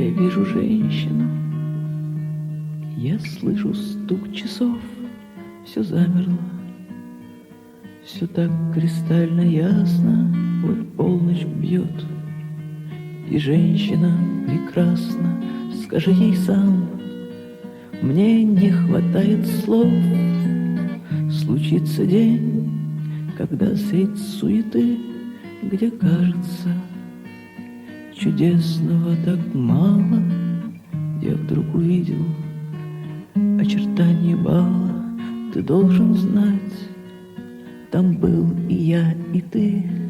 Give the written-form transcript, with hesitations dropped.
Я вижу женщину, я слышу стук часов, все замерло, все так кристально ясно, вот полночь бьет. И женщина прекрасна, скажи ей сам, мне не хватает слов. Случится день, когда средь суеты, где кажется чудесного так мало, я вдруг увидел очертания бала. Ты должен знать, там был и я, и ты.